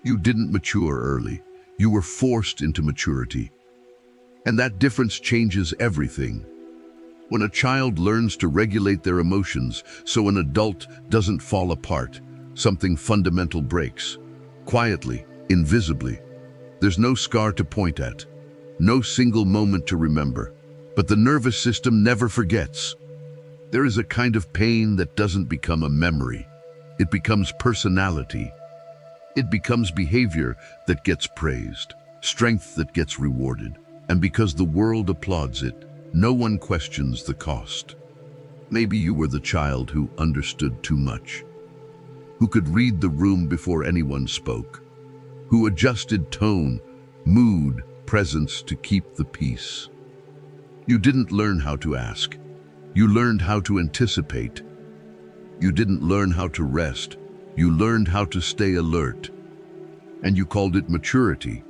You didn't mature early. You were forced into maturity. And that difference changes everything. When a child learns to regulate their emotions so an adult doesn't fall apart, something fundamental breaks. Quietly, invisibly. There's no scar to point at, no single moment to remember, but the nervous system never forgets. There is a kind of pain that doesn't become a memory. It becomes personality. It becomes behavior that gets praised, strength that gets rewarded. And because the world applauds it, no one questions the cost. Maybe you were the child who understood too much, who could read the room before anyone spoke, who adjusted tone, mood, presence to keep the peace. You didn't learn how to ask. You learned how to anticipate. You didn't learn how to rest. You learned how to stay alert. And you called it maturity.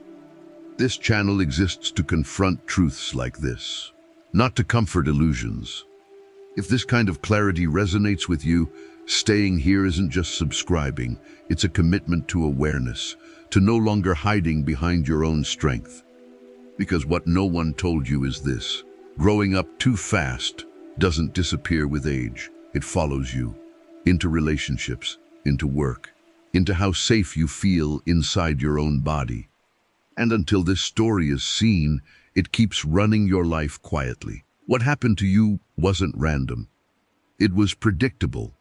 This channel exists to confront truths like this, not to comfort illusions. If this kind of clarity resonates with you, staying here isn't just subscribing, it's a commitment to awareness, to no longer hiding behind your own strength. Because what no one told you is this: growing up too fast doesn't disappear with age. It follows you into relationships, into work, into how safe you feel inside your own body. And until this story is seen, it keeps running your life quietly. What happened to you wasn't random. It was predictable.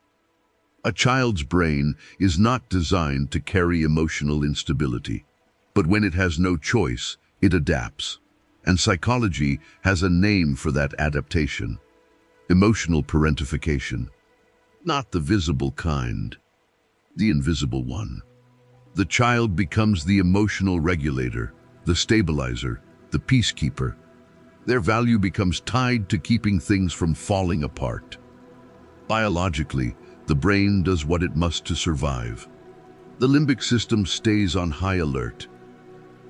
A child's brain is not designed to carry emotional instability, but when it has no choice, it adapts. And psychology has a name for that adaptation: emotional parentification. Not the visible kind, the invisible one. The child becomes the emotional regulator, the stabilizer, the peacekeeper. Their value becomes tied to keeping things from falling apart. Biologically, the brain does what it must to survive. The limbic system stays on high alert.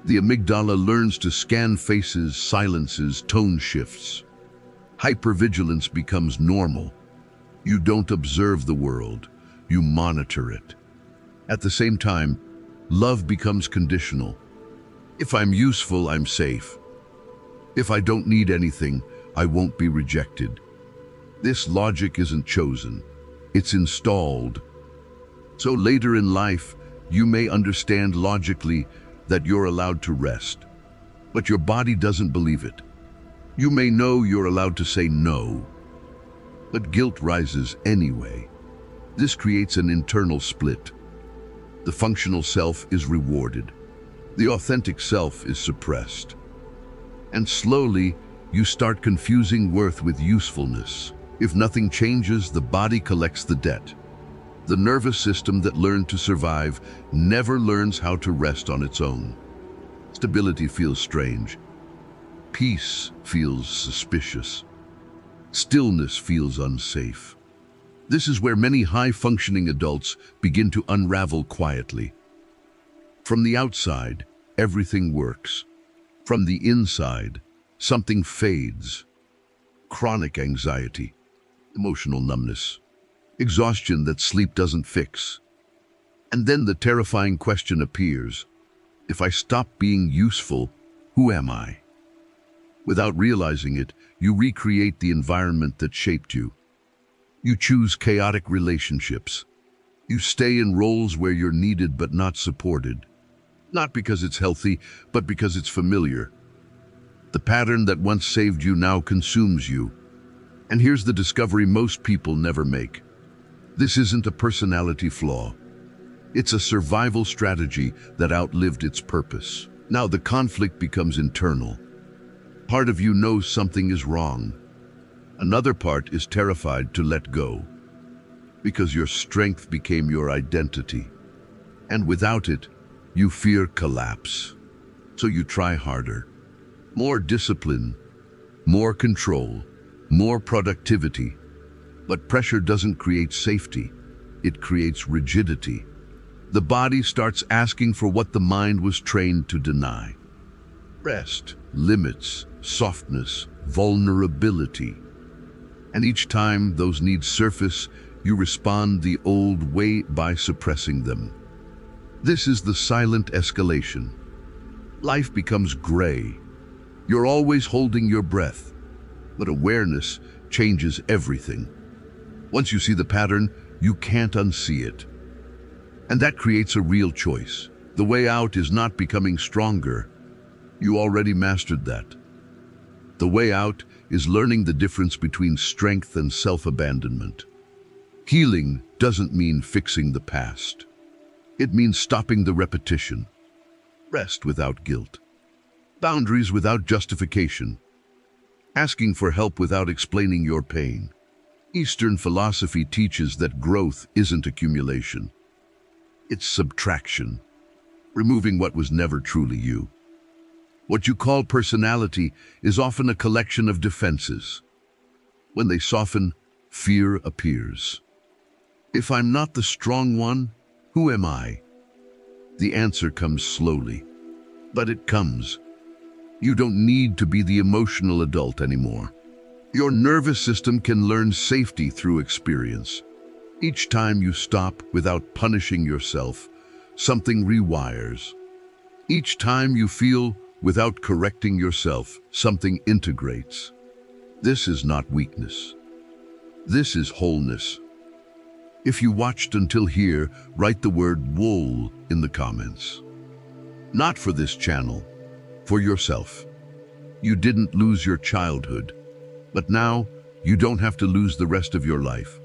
The amygdala learns to scan faces, silences, tone shifts. Hypervigilance becomes normal. You don't observe the world, you monitor it. At the same time, love becomes conditional. If I'm useful, I'm safe. If I don't need anything, I won't be rejected. This logic isn't chosen, it's installed. So later in life, you may understand logically that you're allowed to rest, but your body doesn't believe it. You may know you're allowed to say no, but guilt rises anyway. This creates an internal split. The functional self is rewarded. The authentic self is suppressed. And slowly, you start confusing worth with usefulness. If nothing changes, the body collects the debt. The nervous system that learned to survive never learns how to rest on its own. Stability feels strange. Peace feels suspicious. Stillness feels unsafe. This is where many high-functioning adults begin to unravel quietly. From the outside, everything works. From the inside, something fades. Chronic anxiety, emotional numbness, exhaustion that sleep doesn't fix. And then the terrifying question appears: if I stop being useful, who am I? Without realizing it, you recreate the environment that shaped you. You choose chaotic relationships. You stay in roles where you're needed but not supported. Not because it's healthy, but because it's familiar. The pattern that once saved you now consumes you. And here's the discovery most people never make. This isn't a personality flaw. It's a survival strategy that outlived its purpose. Now the conflict becomes internal. Part of you knows something is wrong. Another part is terrified to let go, because your strength became your identity. And without it, you fear collapse. So you try harder. More discipline, more control, more productivity. But pressure doesn't create safety. It creates rigidity. The body starts asking for what the mind was trained to deny. Rest, limits, softness, vulnerability. And each time those needs surface, you respond the old way by suppressing them. This is the silent escalation. Life becomes gray. You're always holding your breath, but awareness changes everything. Once you see the pattern, you can't unsee it. And that creates a real choice. The way out is not becoming stronger. You already mastered that. The way out is learning the difference between strength and self-abandonment. Healing doesn't mean fixing the past. It means stopping the repetition. Rest without guilt. Boundaries without justification. Asking for help without explaining your pain. Eastern philosophy teaches that growth isn't accumulation. It's subtraction, removing what was never truly you. What you call personality is often a collection of defenses. When they soften, fear appears. If I'm not the strong one, who am I? The answer comes slowly, but it comes. You don't need to be the emotional adult anymore. Your nervous system can learn safety through experience. Each time you stop without punishing yourself, something rewires. Each time you feel without correcting yourself, something integrates. This is not weakness. This is wholeness. If you watched until here, write the word wool in the comments. Not for this channel, for yourself. You didn't lose your childhood, but now you don't have to lose the rest of your life.